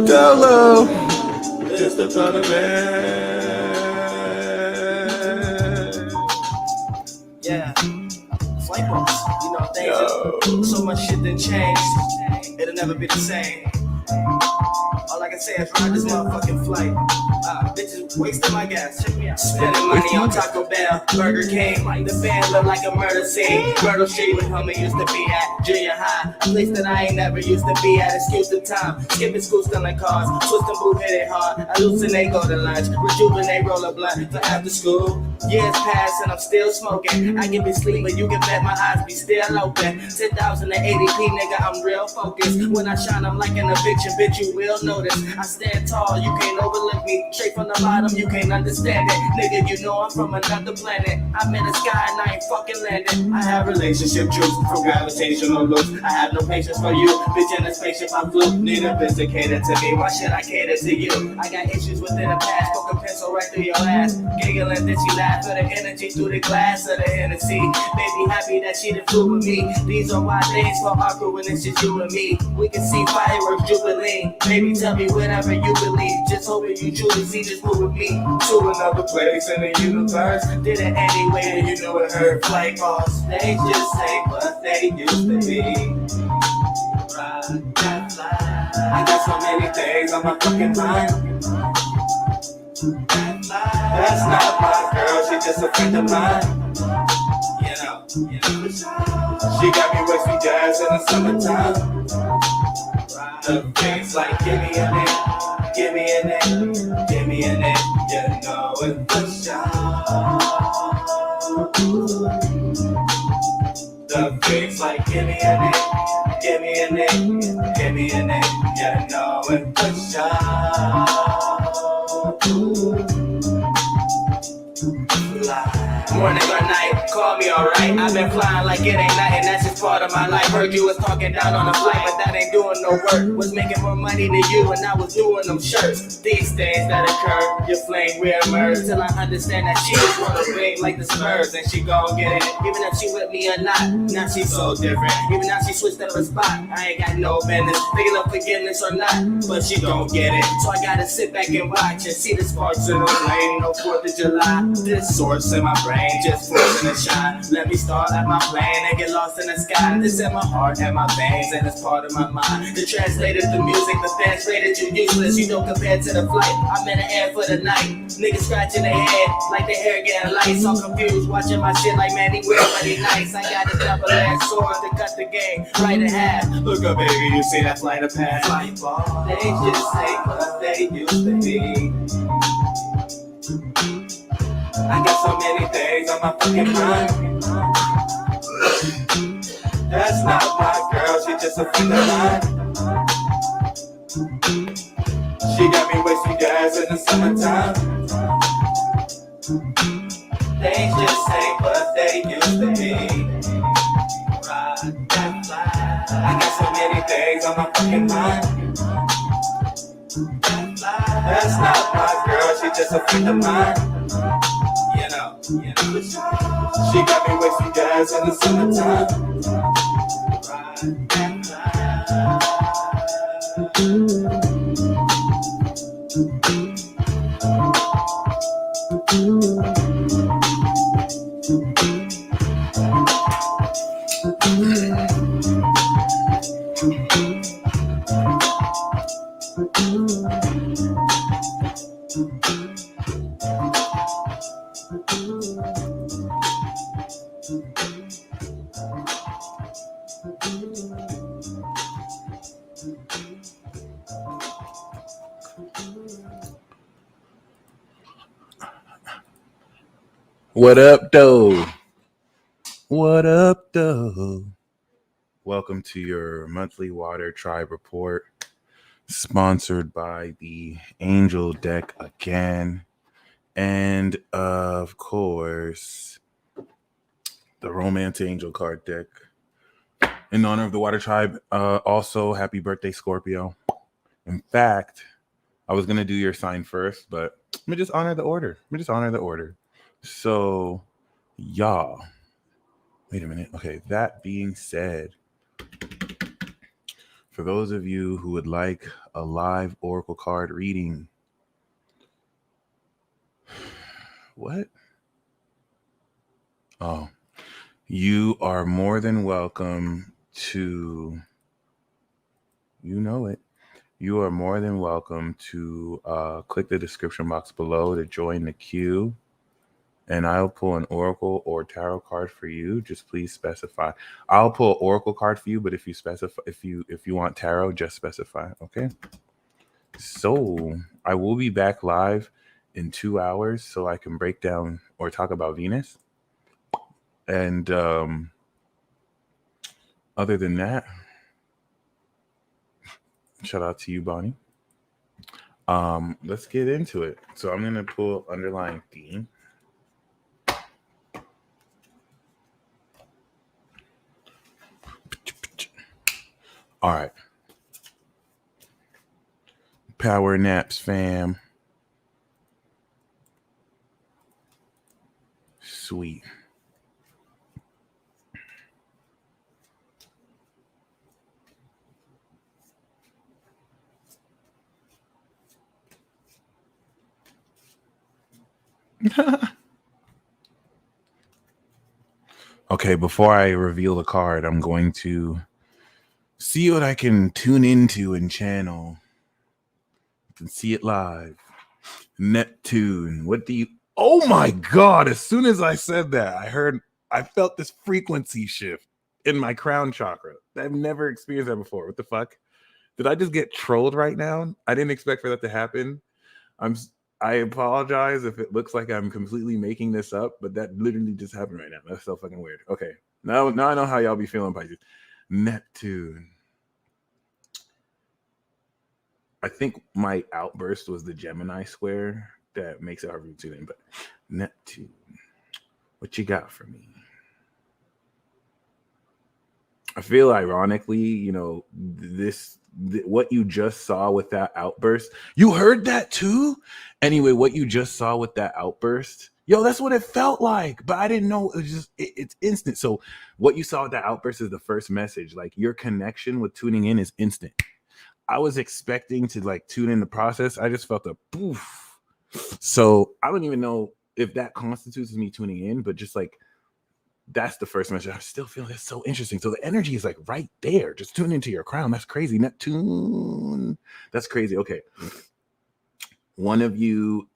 Dolo. It's the tournament. Yeah. Flight books. You know, things. So much shit done changed. It'll never be the same. All I can say is ride this motherfucking flight. Bitches wasting my gas. Check me out. Spending money on Taco Bell, Burger King. The band look like a murder scene. Myrtle Street where homie used to be at. Junior high, a place that I ain't never used to be at. Excuse the time. Skipping school, stealing cars. Twisting boot, hit it hard. Hallucinate, go to lunch. Rejuvenate, roll a blunt for after school. Years pass and I'm still smoking. I can be sleeping, you can bet my eyes be still open. 10,080p, nigga, I'm real focused. When I shine, I'm like an eviction, bitch, you will notice. I stand tall, you can't overlook me. Straight from the bottom, you can't understand it. Nigga, you know I'm from another planet. I'm in the sky and I ain't fucking landing. I have relationship truths from gravitational loops. I have no patience for you, bitch, in a spaceship I flew. Need a cater to me, why should I cater to you? I got issues within the past, poke a pencil right through your ass. Giggling, then she laugh for the energy through the glass of the Hennessy. Baby, happy that she done flew with me. These are wild days for our crew when it's just you and me. We can see fireworks jubilee. Baby, tell me whatever you believe. Just hoping you truly see this move with me to another place in the universe. Did it anyway, and you know it hurt. Flight boss, they just ain't what they used to be. Ride that fly. I got so many things on my fucking mind. That's not my girl, she just a friend of mine. You know. She got me wasting gas in the summertime. The things like give me a name, give me a name, give me a name. You know it for sure. The things like give me a name, give me a name, give me a name. You know it for sure. Morning or night, call me alright. I've been flying like it ain't nothing, that's just part of my life. Heard you was talking down on the flight, but that ain't doing no work. Was making more money than you, and I was doing them shirts. These things that occur, your flame reemerge. Till I understand that she was gonna bring like the Spurs, and she gon' get it. Even if she with me or not, now she's so different. Even now she switched up her spot, I ain't got no business thinking of forgiveness or not, but she gon' get it. So I gotta sit back and watch and see the sparks in the flame. No 4th of July, this source in my brain just forcing to shine. Let me start at my plane and get lost in the sky. This in my heart and my veins, and it's part of my mind. The translators, the music, the fans rated you useless. You know, compared to the flight, I'm in the air for the night. Niggas scratching their head like their hair getting light. So confused, watching my shit like man, he wear but he nice. I got a double-edged sword to cut the game right in half. Look up, baby, you see that flight of pass. Flight ball, they just ain't what they used to be. I got so many things on my fucking mind. That's not my girl, she just a friend of mine. She got me wasting gas in the summertime. They just ain't what they used to be. Ride that fly. I got so many things on my fucking mind. That's not my girl, she just a friend of mine. You know. She got me wasting gas in the summertime. Ride that fly. What up, though? What up, though? Welcome to your monthly Water Tribe Report, sponsored by the Angel Deck again, and of course, the Romance Angel card deck. In honor of the Water Tribe, also happy birthday, Scorpio. In fact, I was gonna do your sign first, but let me just honor the order. So, y'all, wait a minute. Okay, that being said, For those of you who would like a live oracle card reading, what? Oh, you are more than welcome to, you know it. You are more than welcome to click the description box below to join the queue, and I'll pull an oracle or tarot card for you. Just please specify. I'll pull an oracle card for you, but if you specify, if you want tarot, just specify. Okay. So I will be back live in 2 hours, so I can break down or talk about Venus. And other than that, shout out to you, Bonnie. Let's get into it. So I'm gonna pull underlying theme. All right. Power naps, fam. Sweet. Okay, before I reveal the card, I'm going to see what I can tune into and channel. You can see it live. Neptune. What do you... Oh my God. As soon as I said that, I felt this frequency shift in my crown chakra. I've never experienced that before. What the fuck? Did I just get trolled right now? I didn't expect for that to happen. I apologize if it looks like I'm completely making this up, but that literally just happened right now. That's so fucking weird. Okay. Now I know how y'all be feeling, Pisces. Neptune. I think my outburst was the Gemini square that makes it hard for me to tune in, but Neptune, what you got for me? I feel ironically, what you just saw with that outburst, you heard that too? Anyway, what you just saw with that outburst, yo, that's what it felt like, but I didn't know it was just, it's instant. So what you saw with that outburst is the first message. Like, your connection with tuning in is instant. I was expecting to like tune in the process. I just felt a poof. So I don't even know if that constitutes me tuning in, but just like, that's the first message. I still feel that's so interesting. So the energy is like right there. Just tune into your crown. That's crazy. Neptune. That's crazy. Okay. One of you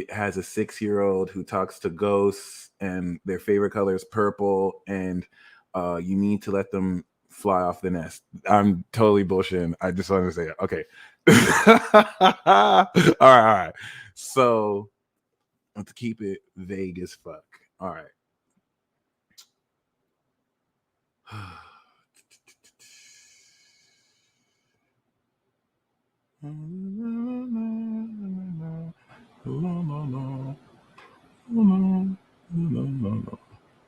has a 6-year-old who talks to ghosts, and their favorite color is purple, and you need to let them fly off the nest. I'm totally bullshitting. I just wanted to say it. Okay. All right. So let's keep it vague as fuck. All right.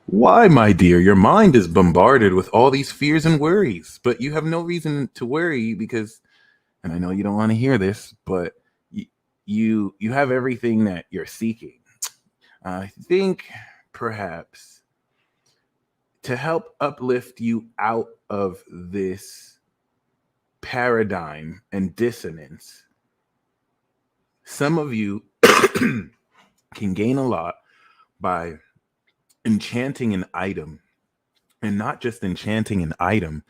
Why, my dear, your mind is bombarded with all these fears and worries, but you have no reason to worry because, and I know you don't want to hear this, but you have everything that you're seeking. I think perhaps to help uplift you out of this paradigm and dissonance, some of you can gain a lot by enchanting an item, and not just enchanting an item,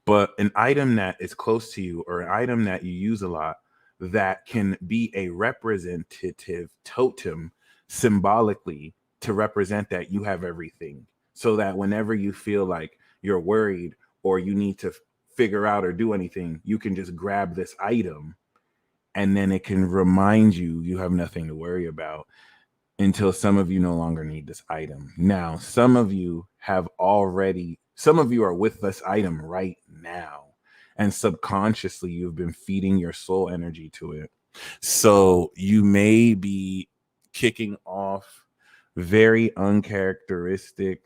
but an item that is close to you or an item that you use a lot that can be a representative totem symbolically to represent that you have everything, so that whenever you feel like you're worried or you need to figure out or do anything, you can just grab this item and then it can remind you you have nothing to worry about, until some of you no longer need this item. Now, some of you are with this item right now, and subconsciously you've been feeding your soul energy to it. So you may be kicking off very uncharacteristic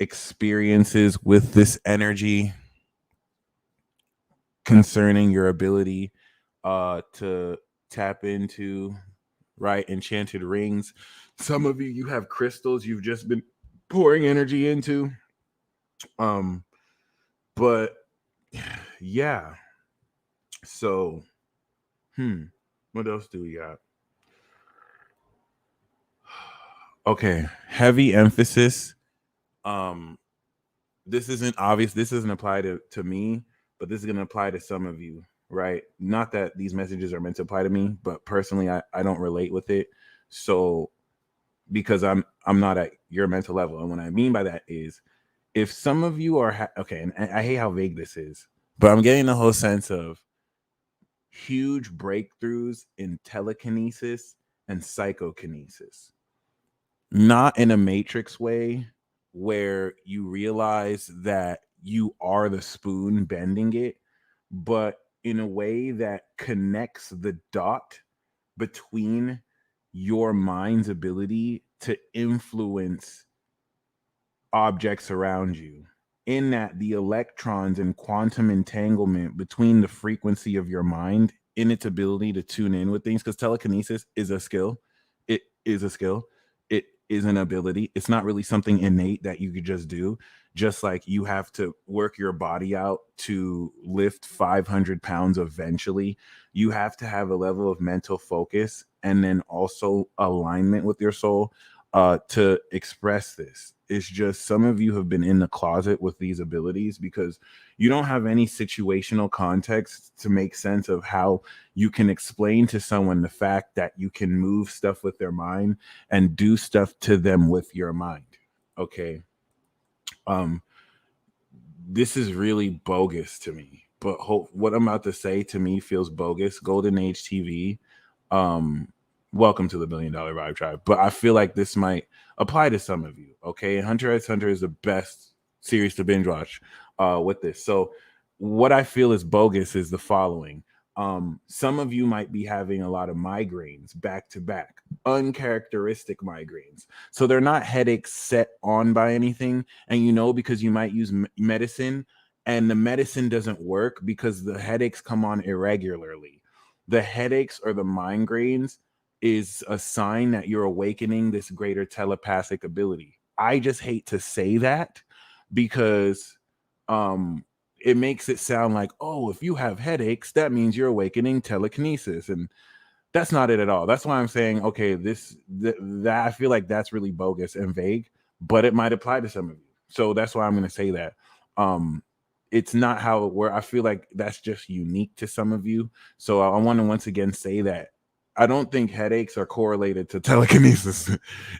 experiences with this energy concerning your ability to tap into enchanted rings. Some of you have crystals you've just been pouring energy into, but yeah. So, what else do we got? Okay, heavy emphasis. Um, this isn't obvious. This doesn't apply to me, but this is going to apply to some of you, right? Not that these messages are meant to apply to me, but personally, I don't relate with it. So because I'm not at your mental level, and what I mean by that is, if some of you are okay, and I hate how vague this is, but I'm getting the whole sense of huge breakthroughs in telekinesis and psychokinesis, not in a matrix way where you realize that you are the spoon bending it, but in a way that connects the dot between your mind's ability to influence objects around you. In that, the electrons and quantum entanglement between the frequency of your mind in its ability to tune in with things, because telekinesis is a skill. It is a skill. It is an ability. It's not really something innate that you could just do. Just like you have to work your body out to lift 500 pounds eventually, you have to have a level of mental focus and then also alignment with your soul to express this. It's just some of you have been in the closet with these abilities because you don't have any situational context to make sense of how you can explain to someone the fact that you can move stuff with their mind and do stuff to them with your mind. Okay. Um, this is really bogus to me, but what I'm about to say to me feels bogus. Golden Age TV. Um, welcome to the $1 billion Vibe Tribe. But I feel like this might apply to some of you. Okay, Hunter x Hunter is the best series to binge watch with this. So what I feel is bogus is the following. Some of you might be having a lot of migraines back to back, uncharacteristic migraines. So they're not headaches set on by anything, and because you might use medicine and the medicine doesn't work because the headaches come on irregularly. The headaches or the migraines is a sign that you're awakening this greater telepathic ability. I just hate to say that because it makes it sound like, oh, if you have headaches, that means you're awakening telekinesis, and that's not it at all. That's why I'm saying, okay, that I feel like that's really bogus and vague, but it might apply to some of you. So that's why I'm going to say that. Um, it's not how it works. I feel like that's just unique to some of you. So I want to once again say that I don't think headaches are correlated to telekinesis.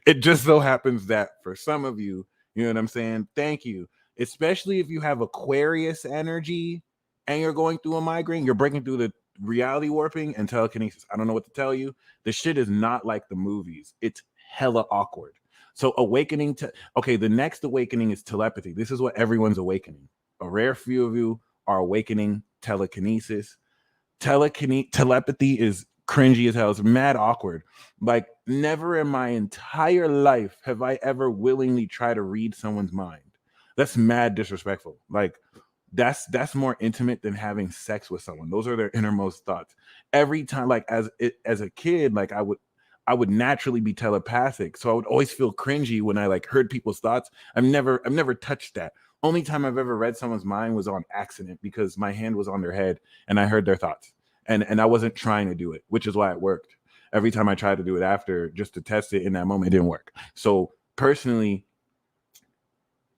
It just so happens that for some of you, you know what I'm saying? Thank you. Especially if you have Aquarius energy and you're going through a migraine, you're breaking through the reality warping and telekinesis. I don't know what to tell you. The shit is not like the movies. It's hella awkward. So awakening to okay, the next awakening is telepathy. This is what everyone's awakening. A rare few of you are awakening telekinesis. Telepathy is cringy as hell. It's mad awkward. Like never in my entire life have I ever willingly tried to read someone's mind. That's mad disrespectful. Like that's more intimate than having sex with someone. Those are their innermost thoughts. Every time, like as a kid, like I would naturally be telepathic. So I would always feel cringy when I like heard people's thoughts. I've never touched that. Only time I've ever read someone's mind was on accident because my hand was on their head and I heard their thoughts. And I wasn't trying to do it, which is why it worked. Every time I tried to do it after just to test it in that moment, it didn't work. So personally,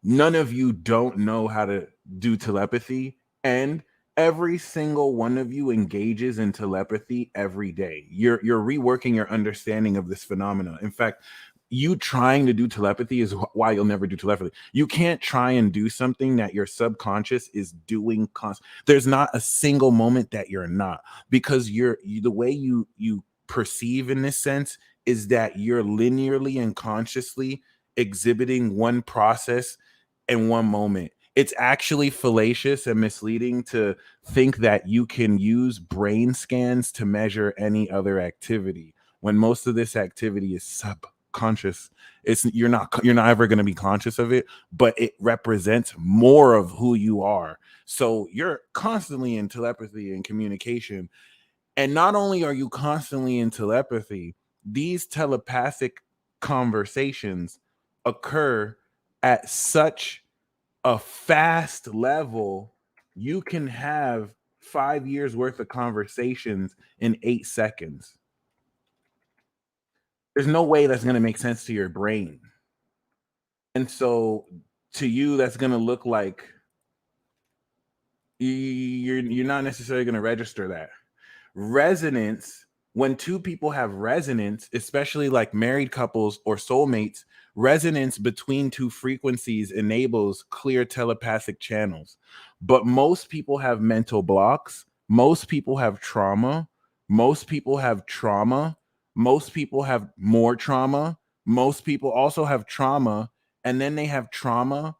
none of you don't know how to do telepathy, and every single one of you engages in telepathy every day. You're reworking your understanding of this phenomena. In fact, you trying to do telepathy is why you'll never do telepathy. You can't try and do something that your subconscious is doing there's not a single moment that you're not, because the way you perceive in this sense is that you're linearly and consciously exhibiting one process in one moment. It's actually fallacious and misleading to think that you can use brain scans to measure any other activity when most of this activity is subconscious. It's you're not ever going to be conscious of it, but it represents more of who you are. So you're constantly in telepathy and communication. And not only are you constantly in telepathy, these telepathic conversations occur at such a fast level You can have 5 years worth of conversations in 8 seconds. There's no way that's going to make sense to your brain. And so to you, that's going to look like you're not necessarily going to register that. Resonance, when two people have resonance, especially like married couples or soulmates, resonance between two frequencies enables clear telepathic channels. But most people have mental blocks. Most people have trauma. Most people have trauma. Most people have more trauma. Most people also have trauma. And then they have trauma,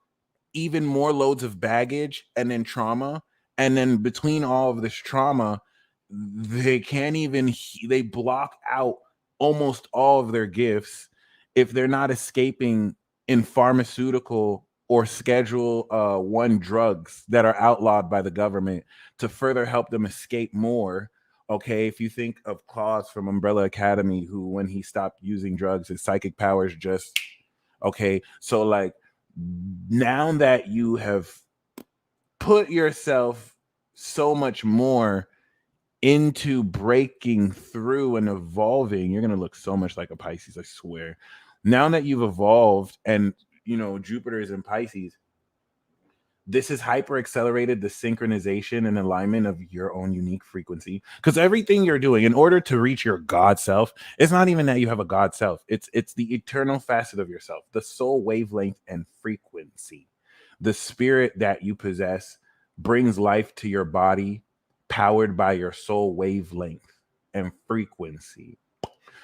even more loads of baggage, and then trauma. And then between all of this trauma, they can't even, they block out almost all of their gifts if they're not escaping in pharmaceutical or schedule 1 drugs that are outlawed by the government to further help them escape more. Okay, if you think of Claus from Umbrella Academy, who when he stopped using drugs, his psychic powers just, okay, so like now that you have put yourself so much more into breaking through and evolving, you're going to look so much like a Pisces, I swear. Now that you've evolved and, you know, Jupiter is in Pisces, this has hyper accelerated the synchronization and alignment of your own unique frequency. Because everything you're doing in order to reach your God self, it's not even that you have a God self. It's the eternal facet of yourself, the soul wavelength and frequency. The spirit that you possess brings life to your body, powered by your soul wavelength and frequency.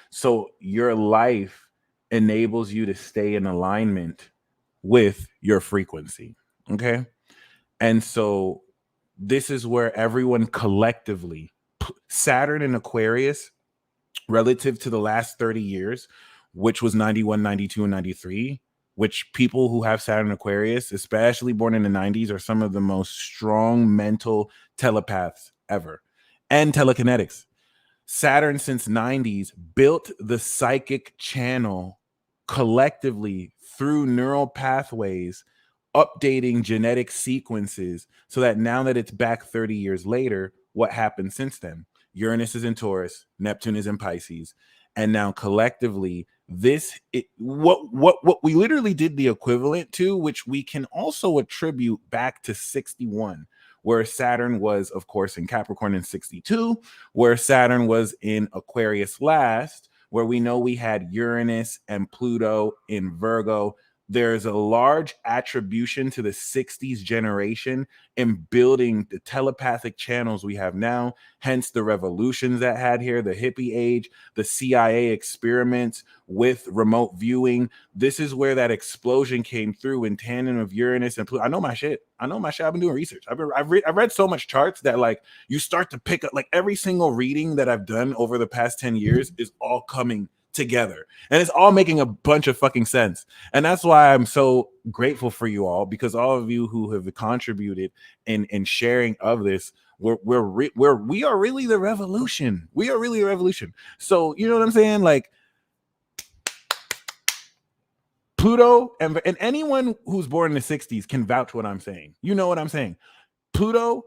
So your life enables you to stay in alignment with your frequency. Okay. And so this is where everyone collectively, Saturn in Aquarius, relative to the last 30 years, which was 91, 92, and 93, which people who have Saturn Aquarius, especially born in the 90s, are some of the most strong mental telepaths ever, and telekinetics. Saturn since 90s built the psychic channel collectively through neural pathways, updating genetic sequences so that now that it's back 30 years later, what happened since then? Uranus is in Taurus, Neptune is in Pisces, and now collectively what we literally did the equivalent to, which we can also attribute back to 61, where Saturn was, of course, in Capricorn in 62, where Saturn was in Aquarius last, where we know we had Uranus and Pluto in Virgo. There's a large attribution to the 60s generation in building the telepathic channels we have now, hence the revolutions that had here, the hippie age, the CIA experiments with remote viewing. This is where that explosion came through in tandem of Uranus and Pluto. I know my shit. I've been doing research. I've read so much charts that like you start to pick up, like every single reading that I've done over the past 10 years is all coming together, and it's all making a bunch of fucking sense. And that's why I'm so grateful for you all, because all of you who have contributed in sharing of this, we are really the revolution. We are really a revolution. So you know what I'm saying? Like Pluto and anyone who's born in the 60s can vouch what I'm saying. You know what I'm saying? Pluto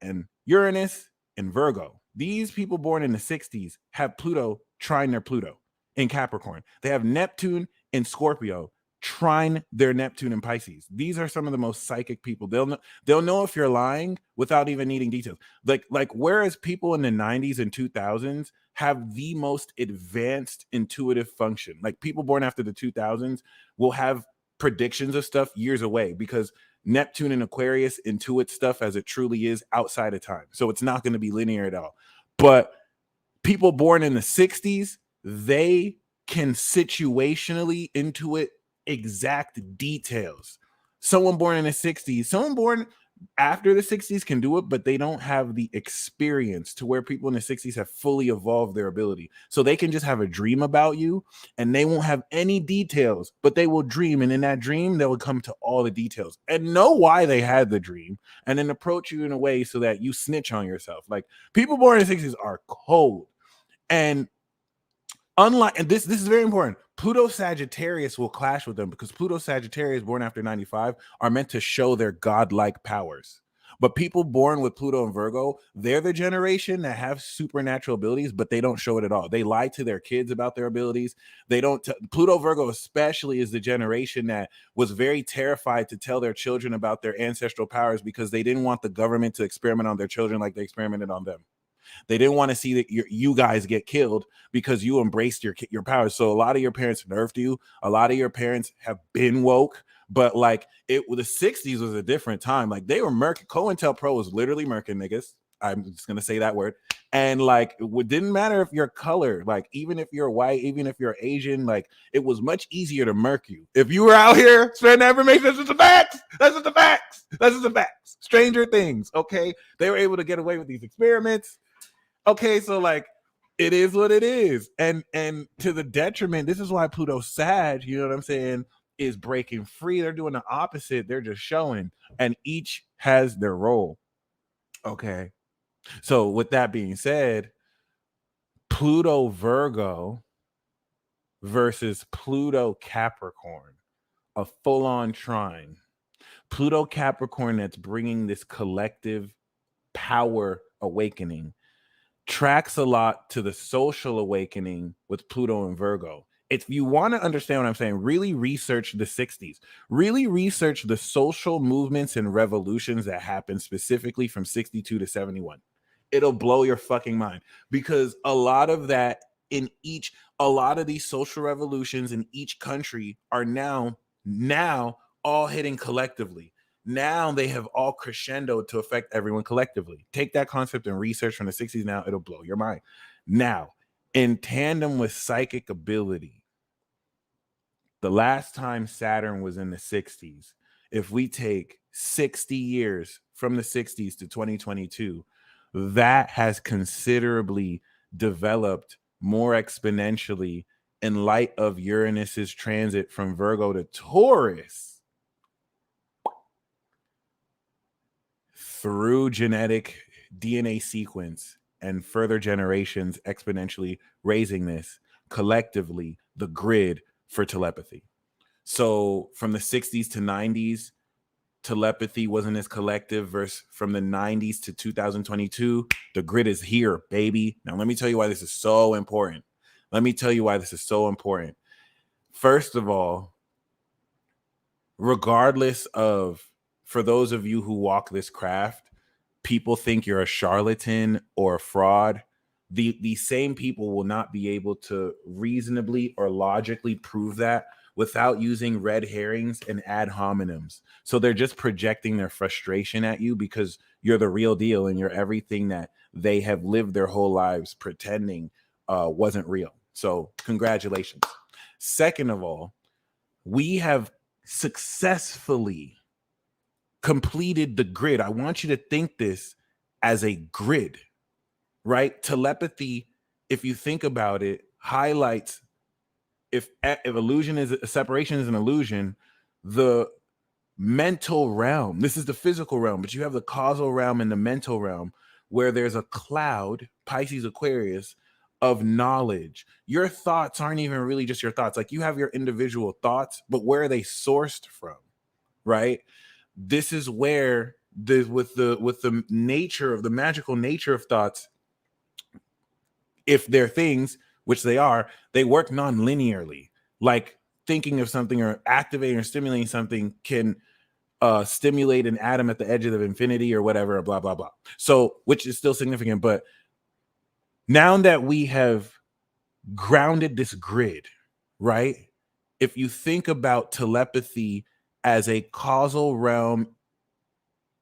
and Uranus and Virgo. These people born in the 60s have Pluto trine their Pluto in Capricorn. They have Neptune in Scorpio trine their Neptune in Pisces. These are some of the most psychic people. They'll know if you're lying without even needing details. Like whereas people in the 90s and 2000s have the most advanced intuitive function. Like people born after the 2000s will have predictions of stuff years away because Neptune and Aquarius intuit stuff as it truly is outside of time. So it's not going to be linear at all. But people born in the 60s, they can situationally intuit exact details. Someone born in the 60s, someone born after the 60s can do it, but they don't have the experience to where people in the 60s have fully evolved their ability. So they can just have a dream about you and they won't have any details, but they will dream. And in that dream, they will come to all the details and know why they had the dream and then approach you in a way so that you snitch on yourself. Like people born in the 60s are cold. And unlike, and this is very important, Pluto Sagittarius will clash with them because Pluto Sagittarius born after 95 are meant to show their godlike powers. But people born with Pluto and Virgo, they're the generation that have supernatural abilities, but they don't show it at all. They lie to their kids about their abilities. They don't. Pluto Virgo especially is the generation that was very terrified to tell their children about their ancestral powers because they didn't want the government to experiment on their children like they experimented on them. They didn't want to see that you guys get killed because you embraced your powers. So a lot of your parents nerfed you. A lot of your parents have been woke, but like the 60s was a different time. Like they were murking. COINTELPRO was literally murking niggas. I'm just gonna say that word. And like it didn't matter if you're color, like even if you're white, even if you're Asian, like it was much easier to murk you. If you were out here spreading that information, that's just the facts. That's just the facts. That's just the facts. Stranger Things. Okay. They were able to get away with these experiments. Okay, so like it is what it is. And to the detriment, this is why Pluto's sad, you know what I'm saying, is breaking free. They're doing the opposite. They're just showing, and each has their role. Okay. So with that being said, Pluto Virgo versus Pluto Capricorn, a full-on trine. Pluto Capricorn that's bringing this collective power awakening tracks a lot to the social awakening with Pluto and Virgo. If you want to understand what I'm saying, really research the 60s. Really research the social movements and revolutions that happened specifically from 62 to 71. It'll blow your fucking mind because a lot of that a lot of these social revolutions in each country are now all hitting collectively. Now they have all crescendoed to affect everyone collectively. Take that concept and research from the 60s now, it'll blow your mind. Now, in tandem with psychic ability, the last time Saturn was in the 60s, if we take 60 years from the 60s to 2022, that has considerably developed more exponentially in light of Uranus's transit from Virgo to Taurus. Through genetic DNA sequence and further generations exponentially raising this collectively, the grid for telepathy. So from the 60s to 90s, telepathy wasn't as collective versus from the 90s to 2022, the grid is here, baby. Now, let me tell you why this is so important. First of all, regardless of, for those of you who walk this craft, people think you're a charlatan or a fraud. The same people will not be able to reasonably or logically prove that without using red herrings and ad hominems. So they're just projecting their frustration at you because you're the real deal and you're everything that they have lived their whole lives pretending wasn't real. So congratulations. Second of all, we have successfully completed the grid. I want you to think this as a grid, right? Telepathy, if you think about it, highlights if illusion is a separation is an illusion, the mental realm. This is the physical realm, but you have the causal realm and the mental realm where there's a cloud, Pisces, Aquarius, of knowledge. Your thoughts aren't even really just your thoughts. Like you have your individual thoughts, but where are they sourced from, right? This is where with the nature of the magical nature of thoughts, if they're things, which they are, they work non-linearly. Like thinking of something or activating or stimulating something can stimulate an atom at the edge of infinity or whatever, blah, blah, blah. So, which is still significant. But now that we have grounded this grid, right? If you think about telepathy as a causal realm,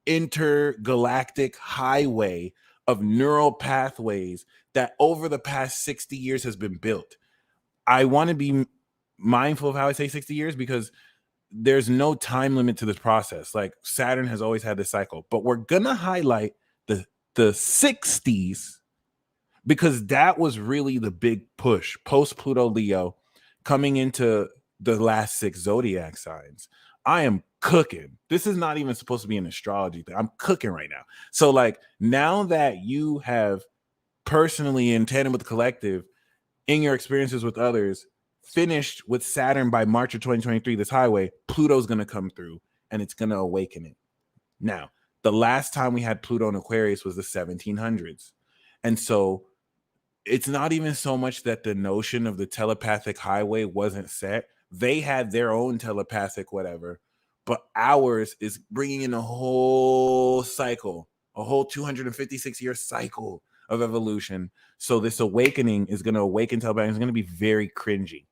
intergalactic highway of neural pathways that over the past 60 years has been built. I want to be mindful of how I say 60 years because there's no time limit to this process. Like Saturn has always had this cycle, but we're going to highlight the 60s because that was really the big push post Pluto Leo coming into the last 6 zodiac signs. I am cooking. This is not even supposed to be an astrology thing. I'm cooking right now. So like now that you have personally in tandem with the collective in your experiences with others finished with Saturn by March of 2023, this highway, Pluto's going to come through and it's going to awaken it. Now, The last time we had Pluto in Aquarius was the 1700s. And so it's not even so much that the notion of the telepathic highway wasn't set. They had their own telepathic whatever, but ours is bringing in a whole cycle, a whole 256-year cycle of evolution. So this awakening is going to awaken telepathy. It's going to be very cringy.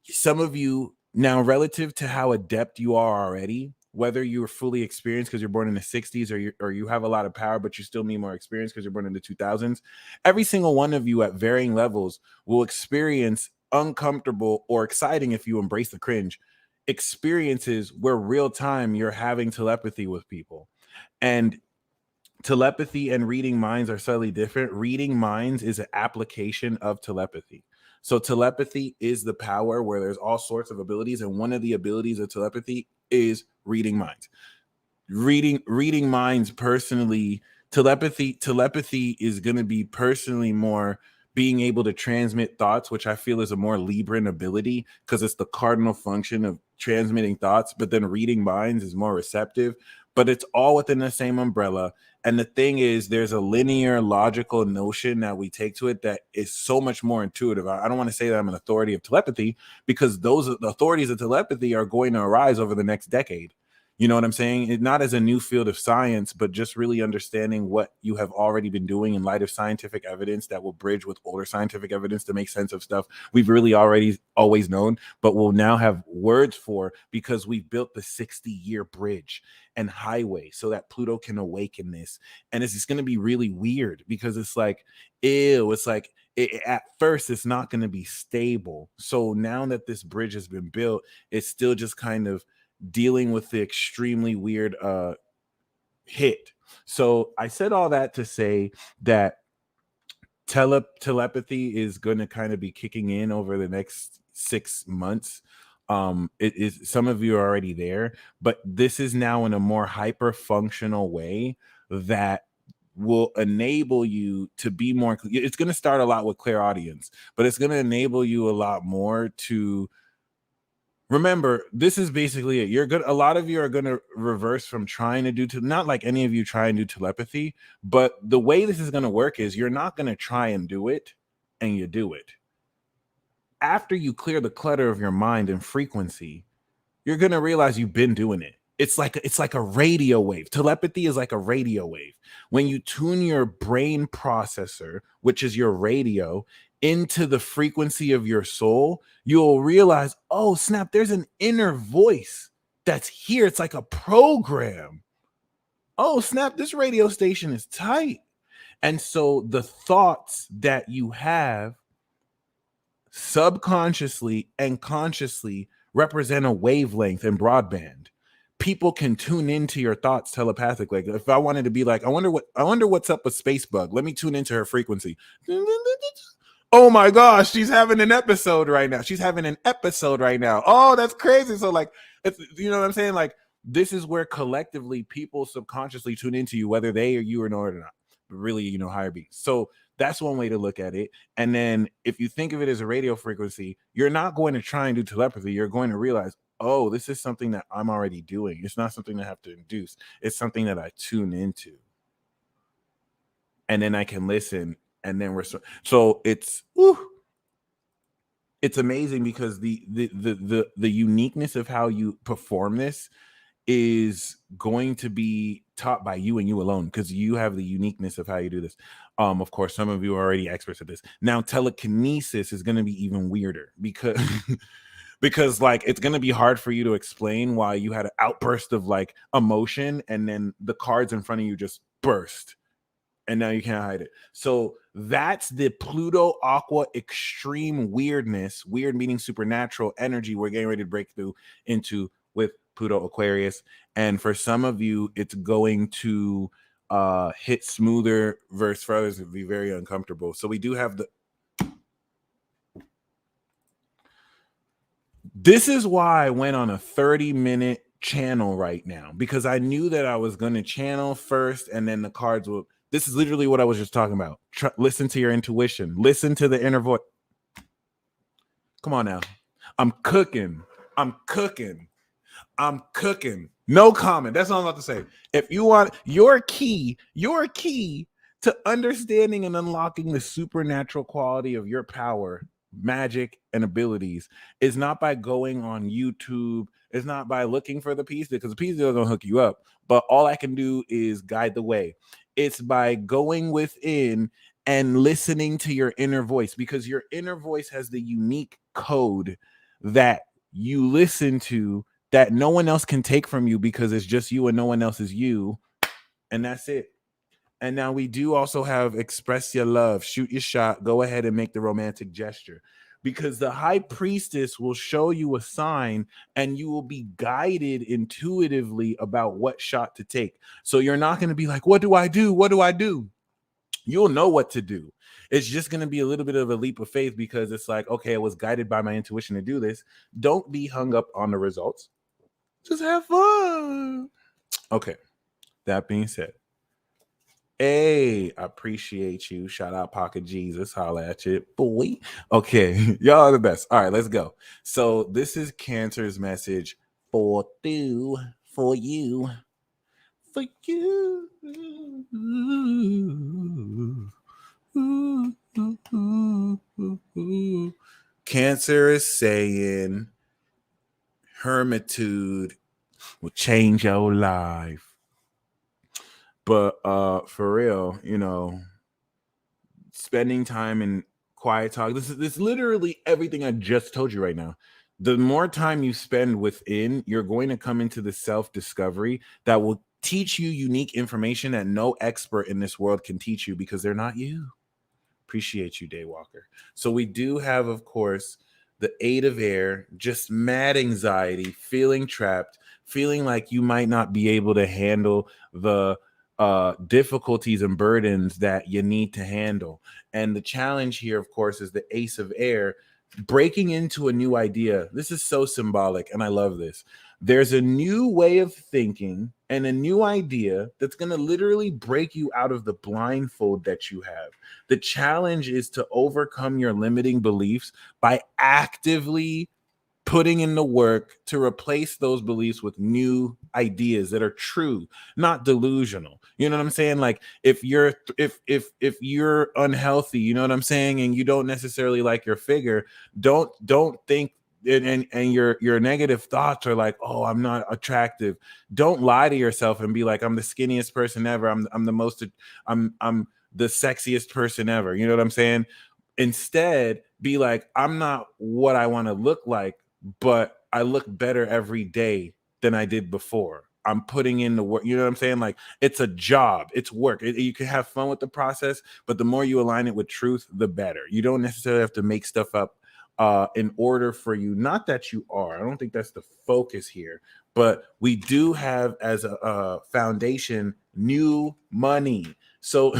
Some of you now, relative to how adept you are already, whether you're fully experienced because you're born in the 60s or you have a lot of power, but you still need more experience because you're born in the 2000s, every single one of you at varying levels will experience uncomfortable or exciting, if you embrace the cringe, experiences where real time you're having telepathy with people. And telepathy and reading minds are slightly different. Reading minds is an application of telepathy. So telepathy is the power where there's all sorts of abilities, and one of the abilities of telepathy is reading minds. Reading minds personally, telepathy is going to be personally more being able to transmit thoughts, which I feel is a more Libran ability because it's the cardinal function of transmitting thoughts. But then reading minds is more receptive, but it's all within the same umbrella. And the thing is, there's a linear, logical notion that we take to it that is so much more intuitive. I don't want to say that I'm an authority of telepathy because the authorities of telepathy are going to arise over the next decade. You know what I'm saying? It, not as a new field of science, but just really understanding what you have already been doing in light of scientific evidence that will bridge with older scientific evidence to make sense of stuff we've really already always known, but we'll now have words for because we've built the 60-year bridge and highway so that Pluto can awaken this. And it's just going to be really weird because it's like, ew, it's like, at first it's not going to be stable. So now that this bridge has been built, it's still just kind of dealing with the extremely weird hit. So I said all that to say that telepathy is going to kind of be kicking in over the next 6 months. It is, some of you are already there, but this is now in a more hyper functional way that will enable you to be more. It's going to start a lot with clairaudience, but it's going to enable you a lot more to remember. This is basically it. You're good. A lot of you are going to reverse from trying to do not like any of you try and do telepathy, but the way this is going to work is you're not going to try and do it, and you do it. After you clear the clutter of your mind and frequency, you're going to realize you've been doing it. It's like a radio wave. Telepathy is like a radio wave. When you tune your brain processor, which is your radio, into the frequency of your soul, you'll realize, oh, snap, there's an inner voice that's here. It's like a program. Oh, snap, this radio station is tight. And so the thoughts that you have subconsciously and consciously represent a wavelength and broadband. People can tune into your thoughts telepathically. Like if I wanted to be like, I wonder what's up with Spacebug. Let me tune into her frequency. Oh my gosh, she's having an episode right now. Oh, that's crazy. So like, it's, you know what I'm saying? Like this is where collectively people subconsciously tune into you, whether they or you or know it or not. But really, higher beings. So that's one way to look at it. And then if you think of it as a radio frequency, you're not going to try and do telepathy. You're going to realize, oh, this is something that I'm already doing. It's not something I have to induce. It's something that I tune into. And then I can listen. And then so it's amazing because the uniqueness of how you perform this is going to be taught by you and you alone because you have the uniqueness of how you do this. Of course, some of you are already experts at this. Now, telekinesis is going to be even weirder because because like it's going to be hard for you to explain why you had an outburst of like emotion and then the cards in front of you just burst and now you can't hide it. So that's the Pluto Aqua extreme weirdness, weird meaning supernatural energy we're getting ready to break through into with Pluto Aquarius. And for some of you, it's going to hit smoother versus for others it'd be very uncomfortable. So we do have this is why I went on a 30-minute channel right now, because I knew that I was going to channel first and then the cards will. This is literally what I was just talking about. Listen to your intuition. Listen to the inner voice. Come on now. I'm cooking. No comment. That's all I'm about to say. If you want your key to understanding and unlocking the supernatural quality of your power, magic, and abilities is not by going on YouTube. It's not by looking for the piece because the piece is going to hook you up. But all I can do is guide the way. It's by going within and listening to your inner voice, because your inner voice has the unique code that you listen to, that no one else can take from you, because it's just you and no one else is you. And that's it. And now we do also have express your love, shoot your shot, go ahead and make the romantic gesture, because the high priestess will show you a sign and you will be guided intuitively about what shot to take. So you're not going to be like, what do I do? What do I do? You'll know what to do. It's just going to be a little bit of a leap of faith, because it's like, okay, I was guided by my intuition to do this. Don't be hung up on the results. Just have fun. Okay. That being said, hey, I appreciate you. Shout out Pocket Jesus. Holla at you, boy. Okay. Y'all are the best. All right, let's go. So this is Cancer's message for you. For you. For you. Cancer is saying hermitude will change your life. But for real, spending time in quiet talk. This is literally everything I just told you right now. The more time you spend within, you're going to come into the self-discovery that will teach you unique information that no expert in this world can teach you, because they're not you. Appreciate you, Daywalker. So we do have, of course, the 8 of air, just mad anxiety, feeling trapped, feeling like you might not be able to handle the difficulties and burdens that you need to handle. And the challenge here, of course, is the ace of air, breaking into a new idea. This is so symbolic, and I love this. There's a new way of thinking and a new idea that's going to literally break you out of the blindfold that you have. The challenge is to overcome your limiting beliefs by actively putting in the work to replace those beliefs with new ideas that are true, not delusional. You know what I'm saying? Like if you're unhealthy, you know what I'm saying, and you don't necessarily like your figure, don't think and your negative thoughts are like, oh, I'm not attractive. Don't lie to yourself and be like, I'm the skinniest person ever. I'm the sexiest person ever. You know what I'm saying? Instead, be like, I'm not what I want to look like, but I look better every day than I did before. I'm putting in the work. You know what I'm saying? Like, it's a job, it's work. You can have fun with the process, but the more you align it with truth, the better. You don't necessarily have to make stuff up in order for you. Not that you are. I don't think that's the focus here, but we do have as a foundation new money. So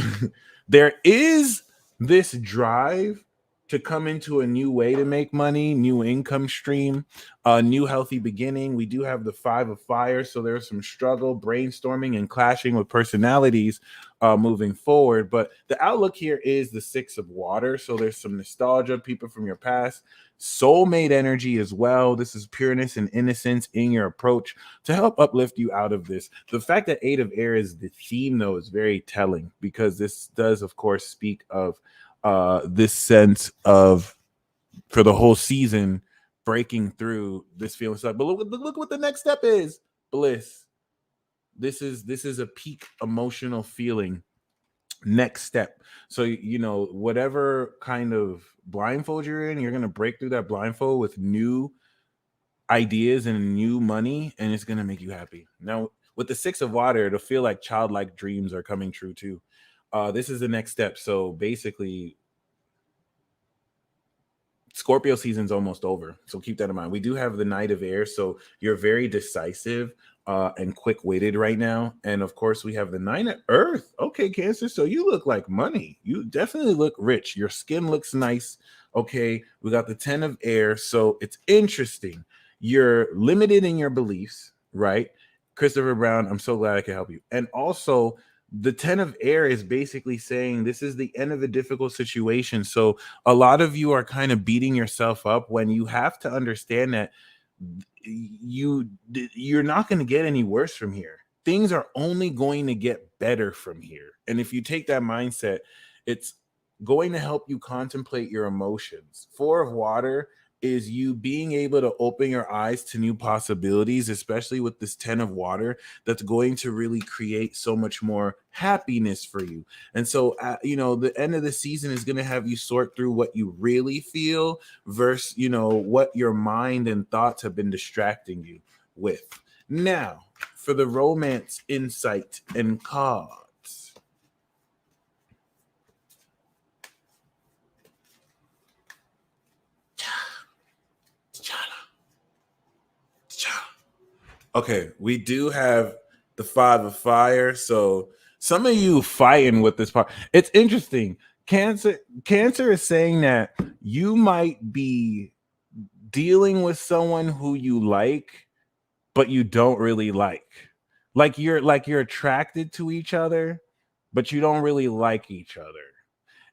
there is this drive to come into a new way to make money, new income stream, a new healthy beginning. We do have the 5 of fire, so there's some struggle, brainstorming, and clashing with personalities moving forward. But the outlook here is the 6 of water, so there's some nostalgia, people from your past, soulmate energy as well. This is pureness and innocence in your approach to help uplift you out of this. The fact that 8 of air is the theme, though, is very telling, because this does, of course, speak of this sense of, for the whole season, breaking through this feeling stuff. But look what the next step is. Bliss. This is a peak emotional feeling. Next step. So whatever kind of blindfold you're in, you're going to break through that blindfold with new ideas and new money, and it's going to make you happy. Now with the 6 of water, it'll feel like childlike dreams are coming true too. This is the next step. So basically, Scorpio season's almost over, so keep that in mind. We do have the Knight of Air, so you're very decisive and quick-witted right now. And of course, we have the 9 of Earth. Okay, Cancer, so you look like money. You definitely look rich. Your skin looks nice. Okay, we got the 10 of Air, so it's interesting. You're limited in your beliefs, right? Christopher Brown, I'm so glad I can help you. And also, the 10 of air is basically saying this is the end of a difficult situation. So a lot of you are kind of beating yourself up when you have to understand that you're not going to get any worse from here. Things are only going to get better from here. And if you take that mindset, it's going to help you contemplate your emotions. Four of water is you being able to open your eyes to new possibilities, especially with this 10 of water, that's going to really create so much more happiness for you. And so, the end of the season is going to have you sort through what you really feel versus, what your mind and thoughts have been distracting you with. Now, for the romance insight and cards. Okay, we do have the five of fire. So some of you fighting with this part. It's interesting. Cancer is saying that you might be dealing with someone who you like, but you don't really like. Like you're attracted to each other, but you don't really like each other.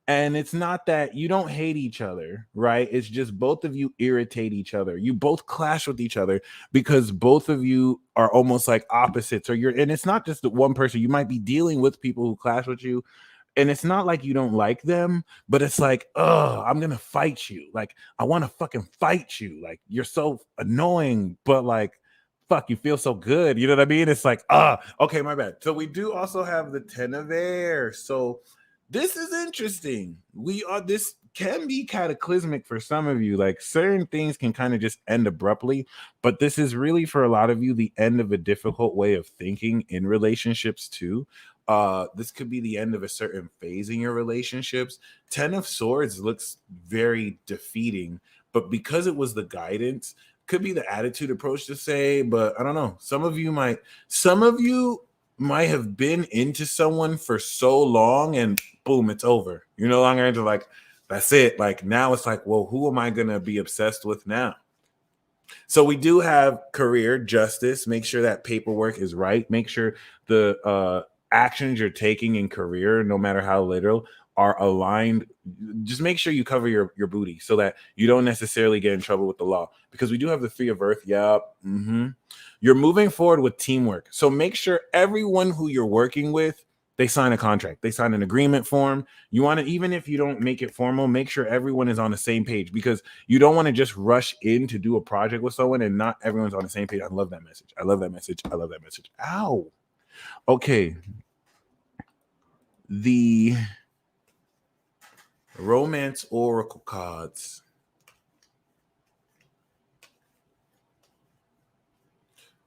And it's not that you don't hate each other, right? It's just both of you irritate each other. You both clash with each other because both of you are almost like opposites. And it's not just the one person. You might be dealing with people who clash with you, and it's not like you don't like them, but it's like, oh, I'm gonna fight you. Like, I want to fucking fight you. Like, you're so annoying, but like, fuck, you feel so good. You know what I mean? It's like, okay, my bad. So we do also have the 10 of air. So this is interesting. This can be cataclysmic for some of you. Like, certain things can kind of just end abruptly, but this is really for a lot of you the end of a difficult way of thinking in relationships too. This could be the end of a certain phase in your relationships. 10 of swords looks very defeating, but because it was the guidance, could be the attitude approach to say, but I don't know. Some of you might have been into someone for so long and boom, it's over. You're no longer into, like, that's it. Like, now it's like, well, who am I gonna be obsessed with now? So we do have career justice. Make sure that paperwork is right. Make sure the actions you're taking in career, no matter how little, are aligned. Just make sure you cover your booty so that you don't necessarily get in trouble with the law. Because we do have the three of earth. Yep. You're moving forward with teamwork. So make sure everyone who you're working with, they sign a contract. They sign an agreement form. You want to, even if you don't make it formal, make sure everyone is on the same page, because you don't want to just rush in to do a project with someone and not everyone's on the same page. I love that message. I love that message. I love that message. Ow. Okay. The romance oracle cards.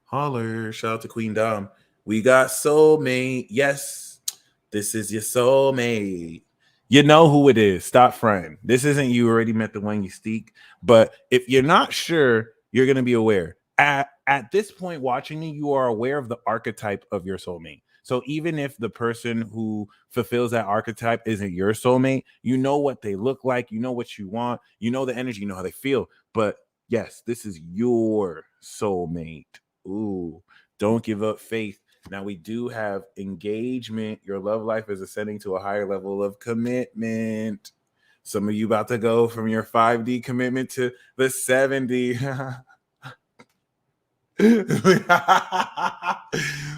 Holler. Shout out to Queen Dom. We got soulmate. Yes, this is your soulmate. You know who it is. Stop fronting. This isn't you already met the one you seek. But if you're not sure, you're gonna be aware. At this point, watching me, you are aware of the archetype of your soulmate. So even if the person who fulfills that archetype isn't your soulmate, you know what they look like, you know what you want, you know the energy, you know how they feel. But yes, this is your soulmate. Ooh, don't give up faith. Now we do have engagement. Your love life is ascending to a higher level of commitment. Some of you about to go from your 5D commitment to the 7D.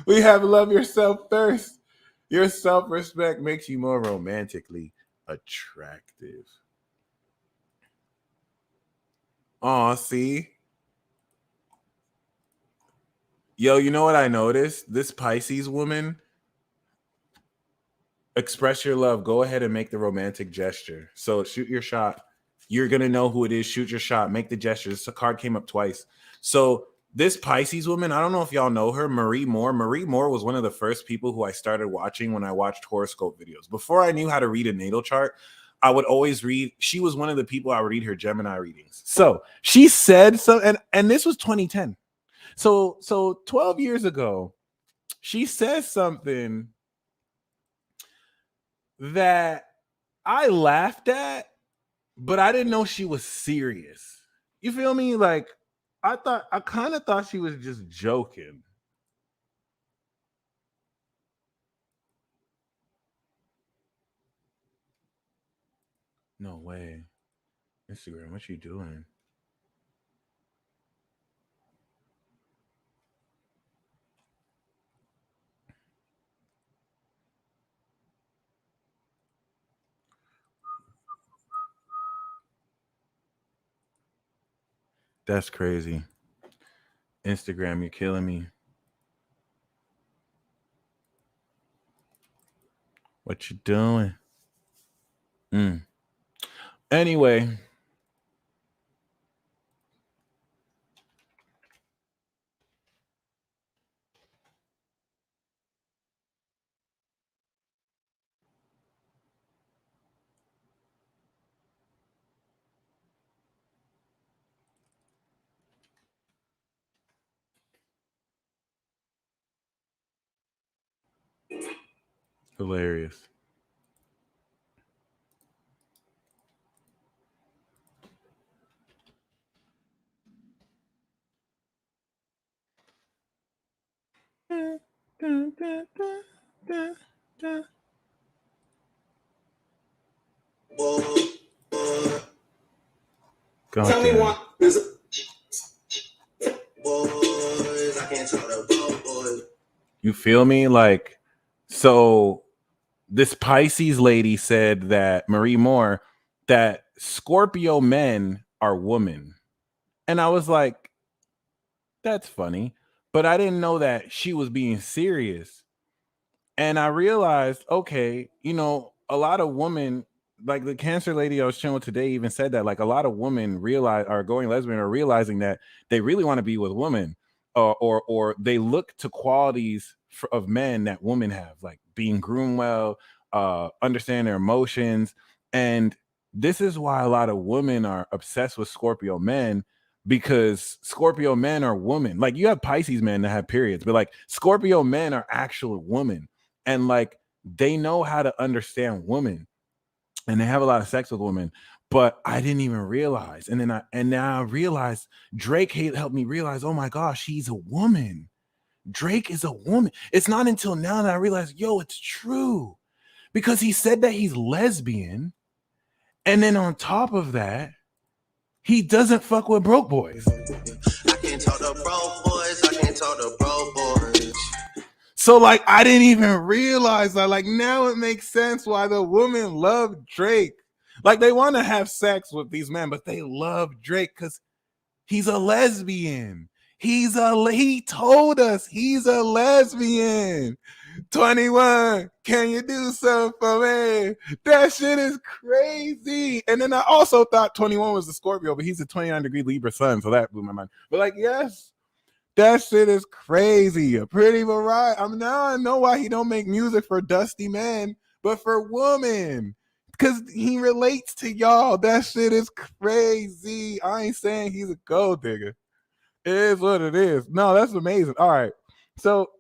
We have love yourself first. Your self-respect makes you more romantically attractive. Aw, see? Yo, you know what I noticed? This Pisces woman, express your love. Go ahead and make the romantic gesture. So shoot your shot. You're gonna know who it is. Shoot your shot. Make the gesture. This card came up twice. So this Pisces woman, I don't know if y'all know her, Marie Moore. Marie Moore was one of the first people who I started watching when I watched horoscope videos. Before I knew how to read a natal chart, I would always read. She was one of the people I would read her Gemini readings. So she said so, and this was 2010. So 12 years ago, she says something that I laughed at, but I didn't know she was serious. You feel me? Like, I kind of thought she was just joking. No way. Instagram, what you doing? That's crazy. Instagram, you're killing me. What you doing? Mm. Anyway, hilarious. God Tell me damn. one. Boys, I can't talk about boys. You feel me? Like, so this Pisces lady said that, Marie Moore, that Scorpio men are women. And I was like, that's funny. But I didn't know that she was being serious. And I realized, okay, a lot of women, like the cancer lady I was chilling with today, even said that, like, a lot of women realize are going lesbian or realizing that they really want to be with women, or they look to qualities of men that women have, like being groomed well, understand their emotions, and this is why a lot of women are obsessed with Scorpio men, because Scorpio men are women. Like, you have Pisces men that have periods, but like Scorpio men are actual women, and like they know how to understand women, and they have a lot of sex with women. But I didn't even realize, and now I realized Drake helped me realize, oh my gosh, he's a woman. Drake is a woman. It's not until now that I realized, yo, it's true, because he said that he's lesbian, and then on top of that, he doesn't fuck with broke boys. I can't talk to broke boys. I can't talk to broke boys. So like, I didn't even realize that. Like, now it makes sense why the women love Drake. Like, they want to have sex with these men, but they love Drake because he's a lesbian. He told us he's a lesbian. 21, can you do something for me? That shit is crazy. And then I also thought 21 was the Scorpio, but he's a 29-degree Libra sun, so that blew my mind. But like, yes, that shit is crazy. A pretty variety. Now I know why he don't make music for dusty men, but for women. Because he relates to y'all. That shit is crazy. I ain't saying he's a gold digger. It is what it is. No, that's amazing. All right. So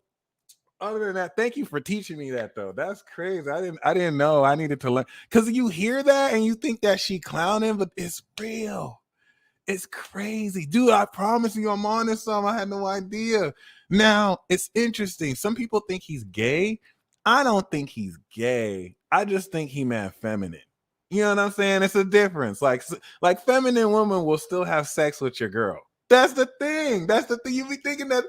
other than that, thank you for teaching me that though. That's crazy. I didn't know. I needed to learn. Because you hear that and you think that she clowning, but it's real. It's crazy. Dude, I promise you I'm on this some. I had no idea. Now, it's interesting. Some people think he's gay. I don't think he's gay. I just think he meant feminine. You know what I'm saying? It's a difference. Like feminine women will still have sex with your girl. That's the thing. That's the thing. You be thinking that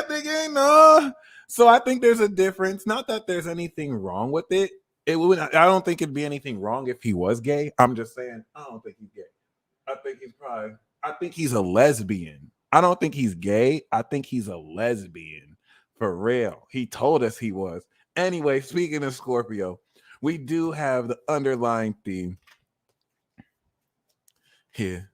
thing ain't no. So I think there's a difference. Not that there's anything wrong with it. I don't think it'd be anything wrong if he was gay. I'm just saying I don't think he's gay. I think he's a lesbian. I don't think he's gay. I think he's a lesbian for real. He told us he was. Anyway, speaking of Scorpio, we do have the underlying theme here.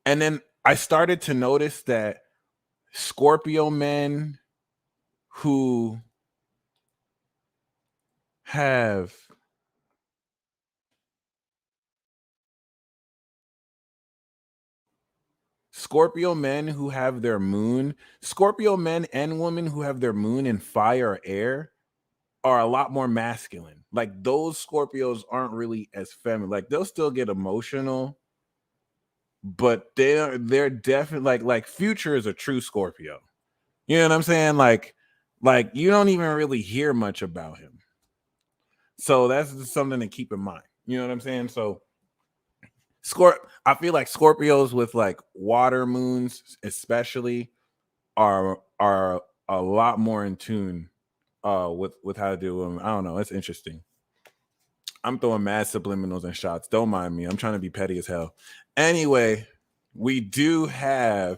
And then I started to notice that Scorpio men who have Scorpio men and women who have their moon in fire or air are a lot more masculine. Like, those Scorpios aren't really as feminine. Like, they'll still get emotional, but they're definitely like Future is a true Scorpio. You know what I'm saying? Like you don't even really hear much about him. So that's just something to keep in mind. You know what I'm saying? So I feel like Scorpios with like water moons especially are a lot more in tune with how to do them. I don't know. It's interesting. I'm throwing mad subliminals and shots. Don't mind me. I'm trying to be petty as hell. Anyway, we do have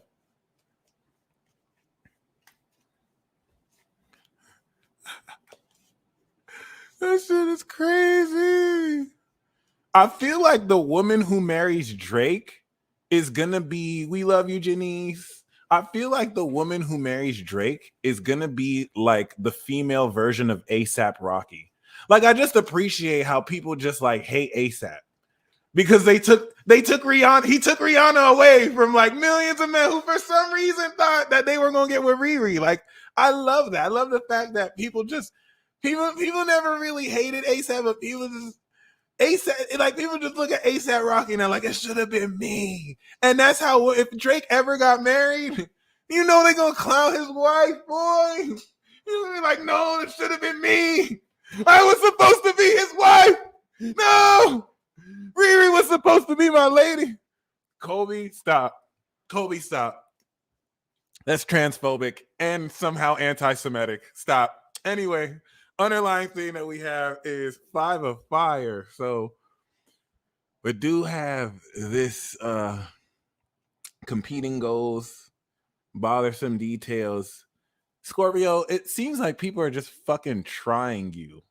that shit is crazy. I feel like the woman who marries Drake is gonna be We Love You, Janice. I feel like the woman who marries Drake is gonna be like the female version of ASAP Rocky. Like I just appreciate how people just like hate ASAP because they took Rihanna. He took Rihanna away from like millions of men who for some reason thought that they were gonna get with Riri. Like I love that. I love the fact that people never really hated ASAP, but people just ASAP, like people just look at ASAP Rocky and they're like, it should have been me. And that's how, if Drake ever got married, you know they're gonna clown his wife, boy. You're gonna be like, no, it should have been me. I was supposed to be his wife. No, Riri was supposed to be my lady. Kobe, stop. Kobe, stop. That's transphobic and somehow anti-Semitic. Stop. Anyway, underlying thing that we have is 5 of fire. So we do have this competing goals, bothersome details. Scorpio, it seems like people are just fucking trying you.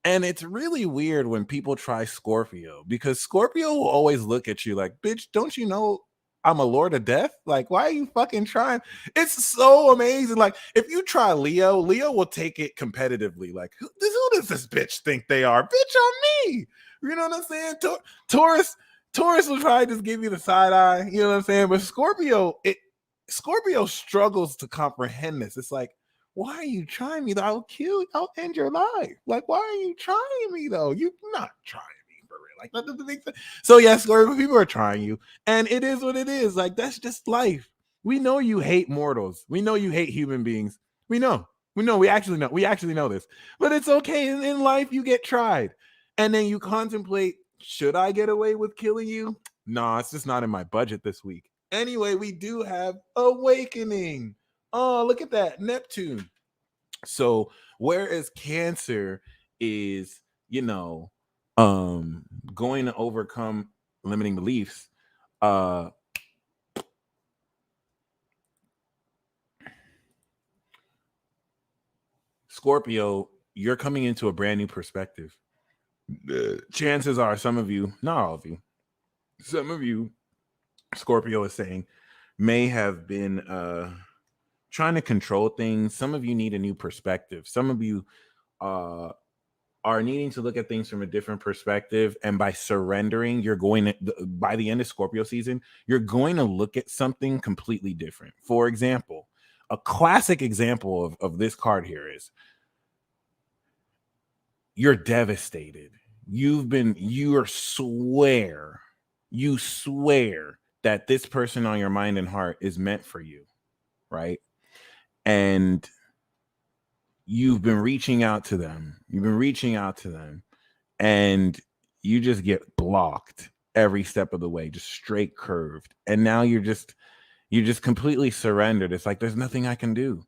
And it's really weird when people try Scorpio because Scorpio will always look at you like, bitch, don't you know I'm a lord of death? Like, why are you fucking trying? It's so amazing. Like, if you try Leo, Leo will take it competitively. Like, who does this bitch think they are? Bitch, on me. You know what I'm saying? Taurus will try to just give you the side eye. You know what I'm saying? But Scorpio struggles to comprehend this. It's like, why are you trying me though? I'll kill you. I'll end your life. Like, why are you trying me though? You're not trying me for real. Like, that doesn't make sense. So yes, Scorpio, people are trying you, and it is what it is. Like, that's just life. We know you hate mortals. We know you hate human beings. We know. We know. We actually know. We actually know this. But it's okay. In life, you get tried, and then you contemplate: should I get away with killing you? Nah, it's just not in my budget this week. Anyway, we do have Awakening. Oh, look at that. Neptune. So whereas Cancer is, going to overcome limiting beliefs, uh Scorpio, you're coming into a brand new perspective. Chances are some of you, not all of you, some of you, Scorpio is saying, may have been trying to control things. Some of you need a new perspective. Some of you uh, are needing to look at things from a different perspective. And by surrendering, you're going to, by the end of Scorpio season, you're going to look at something completely different. For example, a classic example of this card here is you're devastated. You swear that this person on your mind and heart is meant for you, right? And you've been reaching out to them. And you just get blocked every step of the way, just straight curved. And now you're just completely surrendered. It's like, there's nothing I can do.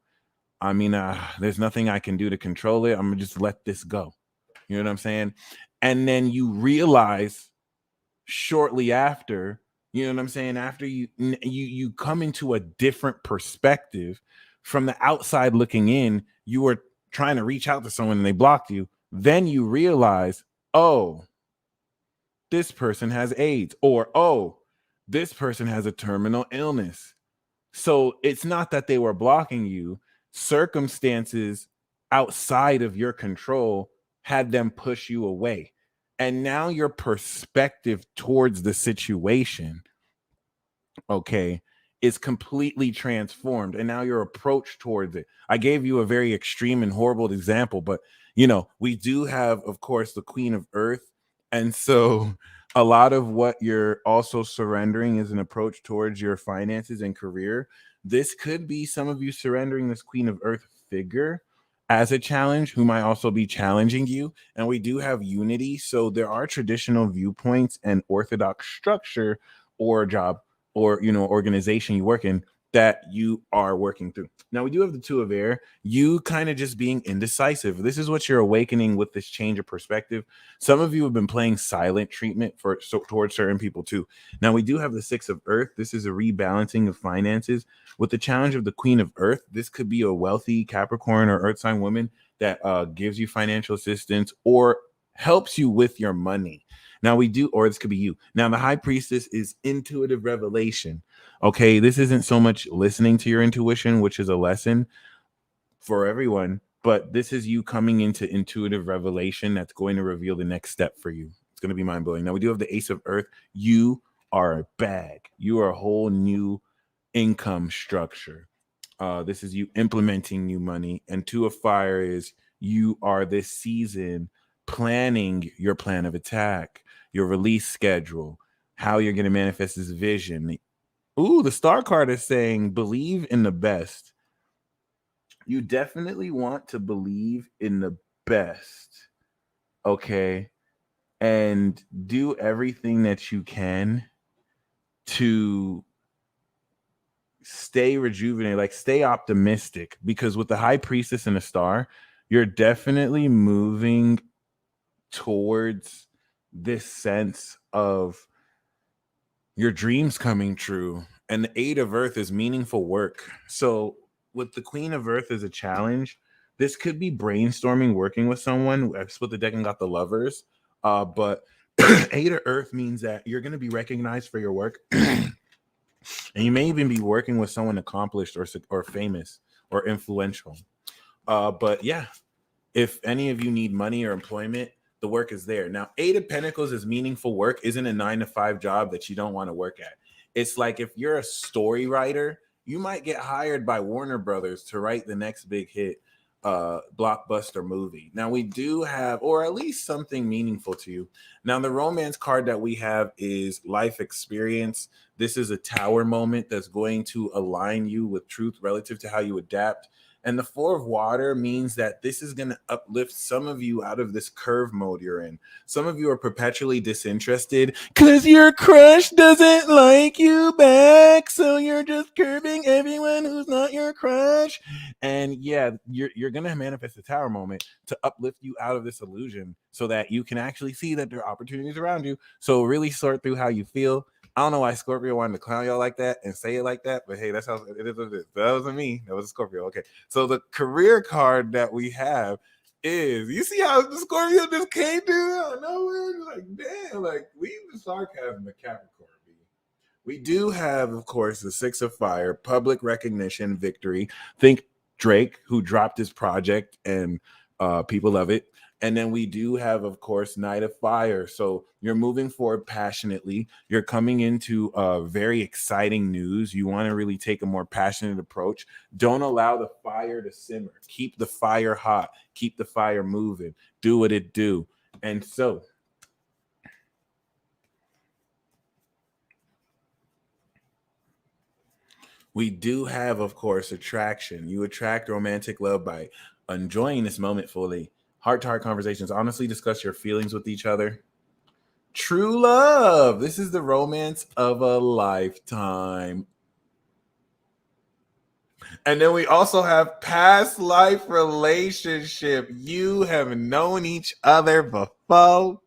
I mean, there's nothing I can do to control it. I'm gonna just let this go. You know what I'm saying? And then you realize shortly after, you know what I'm saying? After you come into a different perspective from the outside looking in, you were trying to reach out to someone and they blocked you. Then you realize, oh, this person has AIDS, or oh, this person has a terminal illness. So it's not that they were blocking you. Circumstances outside of your control had them push you away. And now your perspective towards the situation, okay, is completely transformed. And now your approach towards it. I gave you a very extreme and horrible example, but we do have, of course, the Queen of Earth. And so a lot of what you're also surrendering is an approach towards your finances and career. This could be some of you surrendering this Queen of Earth figure as a challenge, who might also be challenging you. And we do have unity. So there are traditional viewpoints and orthodox structure or job or organization you work in that you are working through. Now, we do have the Two of Air. You kind of just being indecisive. This is what you're awakening with this change of perspective. Some of you have been playing silent treatment towards certain people too. Now, we do have the Six of Earth. This is a rebalancing of finances. With the challenge of the Queen of Earth, this could be a wealthy Capricorn or Earth sign woman that gives you financial assistance or helps you with your money. Now, we do, or this could be you. Now, the High Priestess is intuitive revelation. Okay, this isn't so much listening to your intuition, which is a lesson for everyone, but this is you coming into intuitive revelation that's going to reveal the next step for you. It's going to be mind blowing. Now, we do have the Ace of Earth. You are a bag, you are a whole new income structure. This is you implementing new money. And Two of Fire is you are this season planning your plan of attack, your release schedule, how you're going to manifest this vision. Ooh, the Star card is saying believe in the best. You definitely want to believe in the best. Okay. And do everything that you can to stay rejuvenated, like stay optimistic, because with the High Priestess and the Star, you're definitely moving towards this sense of your dreams coming true. And the Eight of Earth is meaningful work. So with the Queen of Earth as a challenge, this could be brainstorming, working with someone. I split the deck and got the Lovers. But Eight of Earth means that you're going to be recognized for your work. And you may even be working with someone accomplished or famous or influential. But yeah, if any of you need money or employment, the work is there. Now, Eight of Pentacles is meaningful work, isn't a 9-to-5 job that you don't want to work at. It's like if you're a story writer, you might get hired by Warner Brothers to write the next big hit blockbuster movie. Now, we do have, or at least something meaningful to you. Now, the romance card that we have is life experience. This is a tower moment that's going to align you with truth relative to how you adapt. And the Four of Water means that this is going to uplift some of you out of this curve mode you're in. Some of you are perpetually disinterested because your crush doesn't like you back. So you're just curving everyone who's not your crush. And yeah, you're going to manifest a tower moment to uplift you out of this illusion so that you can actually see that there are opportunities around you. So really sort through how you feel. I don't know why Scorpio wanted to clown y'all like that and say it like that, but hey, that's how it is. That wasn't me. That was a Scorpio. Okay. So the career card that we have is, you see how the Scorpio just came through out of nowhere? Like, damn, like leave the sarcasm to Capricorn. We do have, of course, the Six of Fire, public recognition, victory. Think Drake, who dropped his project and people love it. And then we do have, of course, Knight of Fire. So you're moving forward passionately. You're coming into very exciting news. You want to really take a more passionate approach. Don't allow the fire to simmer. Keep the fire hot. Keep the fire moving. Do what it do. And so we do have, of course, attraction. You attract romantic love by enjoying this moment fully. Heart-to-heart conversations. Honestly discuss your feelings with each other. True love. This is the romance of a lifetime. And then we also have past life relationship. You have known each other before.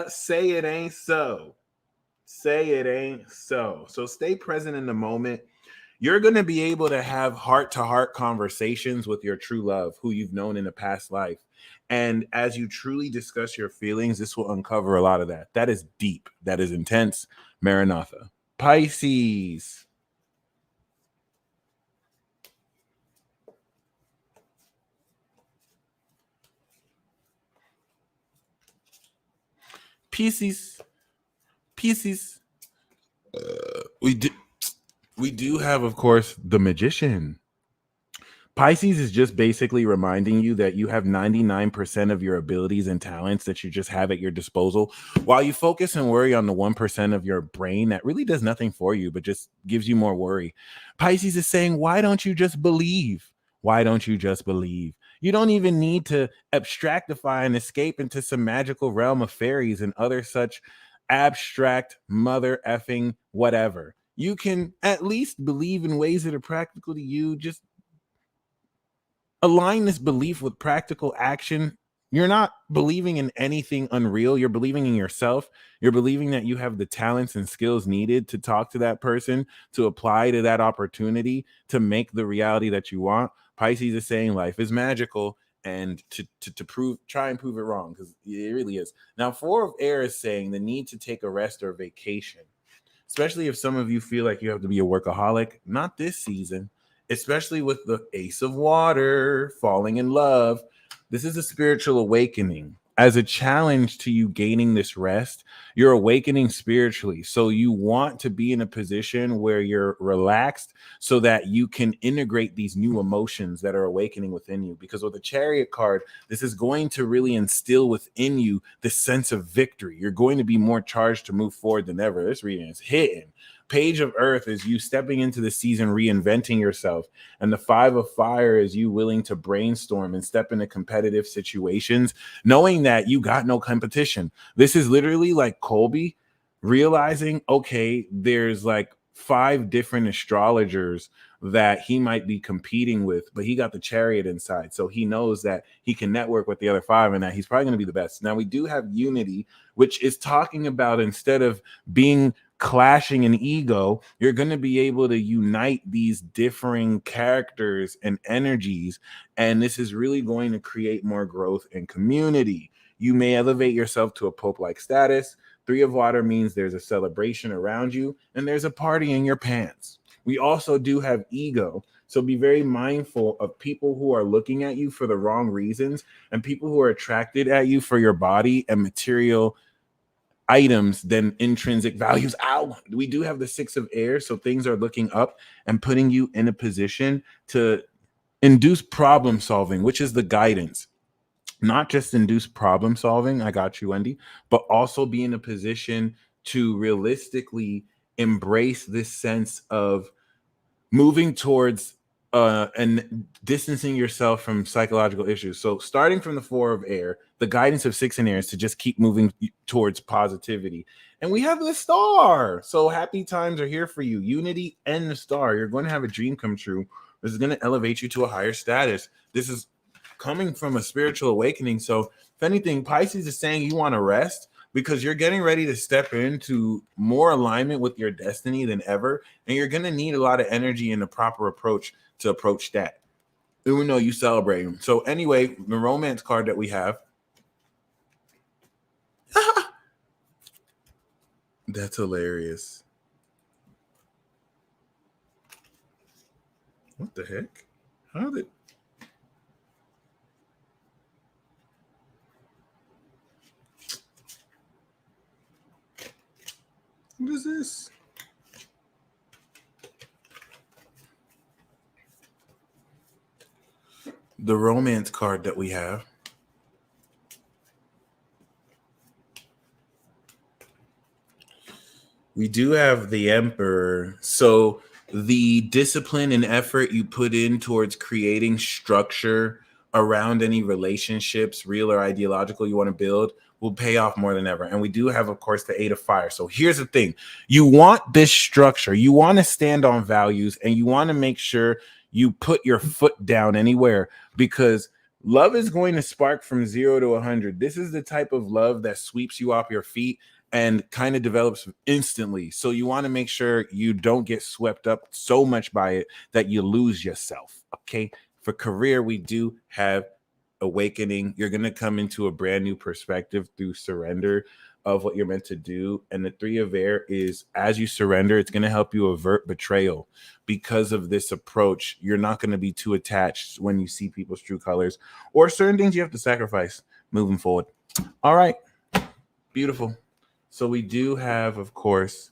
Say it ain't so. Say it ain't so. So stay present in the moment. You're going to be able to have heart-to-heart conversations with your true love, who you've known in a past life. And as you truly discuss your feelings, this will uncover a lot of that. That is deep. That is intense. Maranatha. Pisces. Pisces. Pisces. We do have, of course, the Magician. Pisces is just basically reminding you that you have 99% of your abilities and talents that you just have at your disposal, while you focus and worry on the 1% of your brain that really does nothing for you, but just gives you more worry. Pisces is saying, why don't you just believe? Why don't you just believe? You don't even need to abstractify and escape into some magical realm of fairies and other such abstract mother effing whatever. you can at least believe in ways that are practical to you. Just align this belief with practical action. You're not believing in anything unreal. You're believing in yourself. You're believing that you have the talents and skills needed to talk to that person, to apply to that opportunity, to make the reality that you want. Pisces is saying life is magical, and to prove, try and prove it wrong, because it really is. Now, Four of Air is saying the need to take a rest or vacation, especially if some of you feel like you have to be a workaholic. Not this season, especially with the Ace of Water, falling in love. This is a spiritual awakening. As a challenge to you gaining this rest, you're awakening spiritually. So you want to be in a position where you're relaxed so that you can integrate these new emotions that are awakening within you. Because with the Chariot card, this is going to really instill within you this sense of victory. You're going to be more charged to move forward than ever. This reading is hitting. Page of Earth is you stepping into the season, reinventing yourself. And the Five of Fire is you willing to brainstorm and step into competitive situations, knowing that you got no competition. This is literally like Colby realizing, okay, there's like 5 different astrologers that he might be competing with, but he got the Chariot inside. So he knows that he can network with the other 5 and that he's probably going to be the best. Now, we do have Unity, which is talking about, instead of being clashing in ego, you're going to be able to unite these differing characters and energies. And this is really going to create more growth and community. You may elevate yourself to a Pope-like status. 3 of Water means there's a celebration around you and there's a party in your pants. We also do have Ego. So be very mindful of people who are looking at you for the wrong reasons and people who are attracted at you for your body and material items than intrinsic values. Ow! We do have the 6 of Air, so things are looking up and putting you in a position to induce problem solving, which is the guidance. Not just induce problem solving, I got you, Wendy, but also be in a position to realistically embrace this sense of moving towards and distancing yourself from psychological issues. So starting from the 4 of Air, the guidance of 6 in Air is to just keep moving towards positivity. And we have the Star. So happy times are here for you. Unity and the Star. You're going to have a dream come true. This is going to elevate you to a higher status. This is coming from a spiritual awakening. So if anything, Pisces is saying you want to rest, because you're getting ready to step into more alignment with your destiny than ever. And you're going to need a lot of energy and a proper approach to approach that. And we know you celebrate them. So anyway, the romance card that we have. That's hilarious. What the heck? How did... What is this? The romance card that we have. We do have the Emperor. So the discipline and effort you put in towards creating structure around any relationships, real or ideological, you want to build, will pay off more than ever. And we do have, of course, the 8 of Fire. So here's the thing. You want this structure. You want to stand on values, and you want to make sure you put your foot down anywhere, because love is going to spark from 0 to 100. This is the type of love that sweeps you off your feet and kind of develops instantly. So you want to make sure you don't get swept up so much by it that you lose yourself. Okay. For career, we do have awakening. You're going to come into a brand new perspective through surrender of what you're meant to do. And the 3 of Air is, as you surrender, it's going to help you avert betrayal. Because of this approach, you're not going to be too attached when you see people's true colors or certain things you have to sacrifice moving forward. All right. Beautiful. So we do have, of course,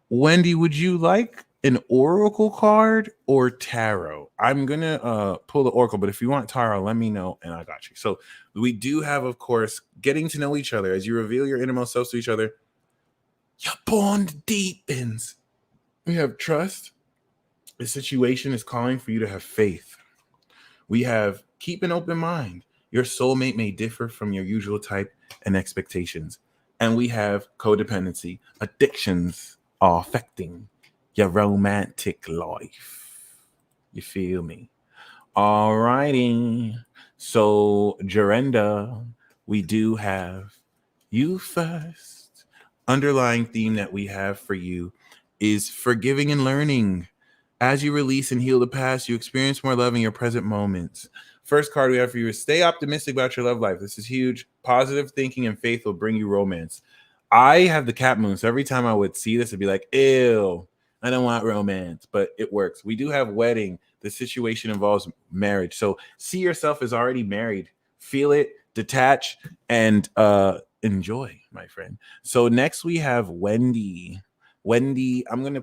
Wendy, would you like an oracle card or tarot? I'm going to pull the oracle, but if you want tarot, let me know and I got you. So we do have, of course, getting to know each other. As you reveal your innermost selves to each other, your bond deepens. We have trust. The situation is calling for you to have faith. We have keep an open mind. Your soulmate may differ from your usual type and expectations. And we have codependency, addictions, are affecting your romantic life. You feel me? Alrighty. So, Jarenda, we do have you first. Underlying theme that we have for you is forgiving and learning. As you release and heal the past, you experience more love in your present moments. First card we have for you is stay optimistic about your love life. This is huge. Positive thinking and faith will bring you romance. I have the cat moon, so every time I would see this, I'd be like, ew, I don't want romance, but it works. We do have wedding. The situation involves marriage. So see yourself as already married. Feel it, detach, and enjoy, my friend. So next we have Wendy. Wendy, uh I'm going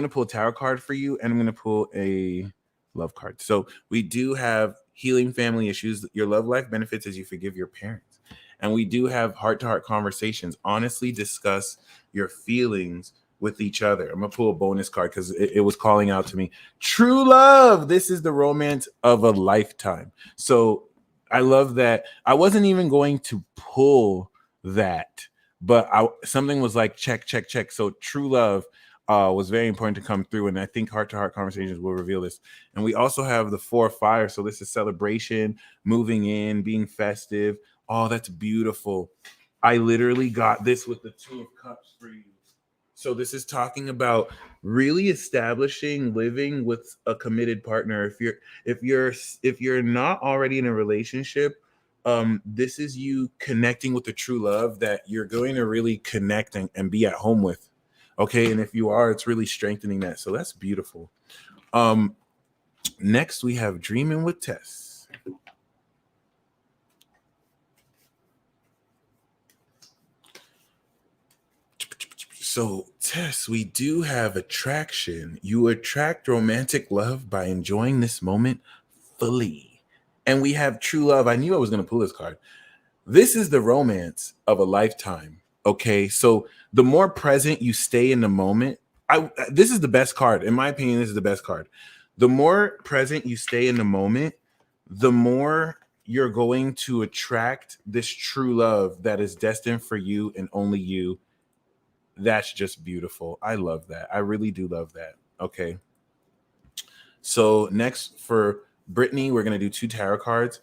to pull a tarot card for you, and I'm going to pull a love card. So we do have healing family issues. Your love life benefits as you forgive your parents. And we do have heart-to-heart conversations. Honestly discuss your feelings with each other. I'm going to pull a bonus card because it was calling out to me. True love. This is the romance of a lifetime. So I love that. I wasn't even going to pull that, but something was like, check, check, check. So true love was very important to come through. And I think heart to heart conversations will reveal this. And we also have the 4 of fire. So this is celebration, moving in, being festive. Oh, that's beautiful. I literally got this with the 2 of cups for you. So this is talking about really establishing living with a committed partner. If you're not already in a relationship, this is you connecting with the true love that you're going to really connect and be at home with. Okay, and if you are, it's really strengthening that. So that's beautiful. Um, Next we have Dreaming with Tess. So, Tess, we do have attraction. You attract romantic love by enjoying this moment fully. And we have true love. I knew I was going to pull this card. This is the romance of a lifetime. Okay, so the more present you stay in the moment, this is the best card. In my opinion, this is the best card. The more present you stay in the moment, the more you're going to attract this true love that is destined for you and only you. That's just beautiful. I love that. I really do love that. Okay. So next for Brittany, we're gonna do 2 tarot cards.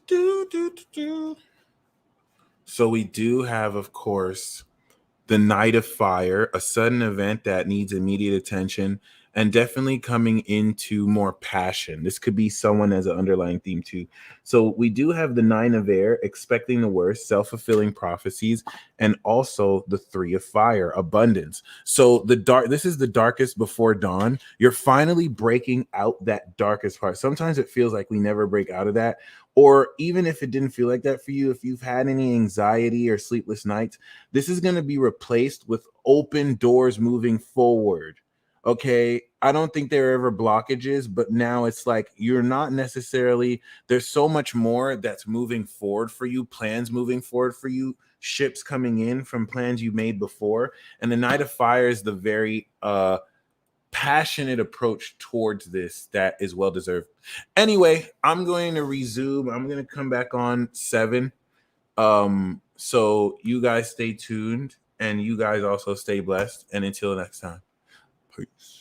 Do, do, do, do. So we do have, of course, the Night of Fire, a sudden event that needs immediate attention, and definitely coming into more passion. This could be someone as an underlying theme too. So we do have the 9 of Air, expecting the worst, self-fulfilling prophecies, and also the 3 of Fire, abundance. So this is the darkest before dawn. You're finally breaking out that darkest part. Sometimes it feels like we never break out of that. Or even if it didn't feel like that for you, if you've had any anxiety or sleepless nights, this is going to be replaced with open doors moving forward. Okay. I don't think there are ever blockages, but now it's like you're not necessarily, there's so much more that's moving forward for you, plans moving forward for you, ships coming in from plans you made before. And the Night of Fire is the very passionate approach towards this that is well deserved. Anyway, I'm going to resume. I'm going to come back on 7. So you guys stay tuned and you guys also stay blessed. And until next time, peace.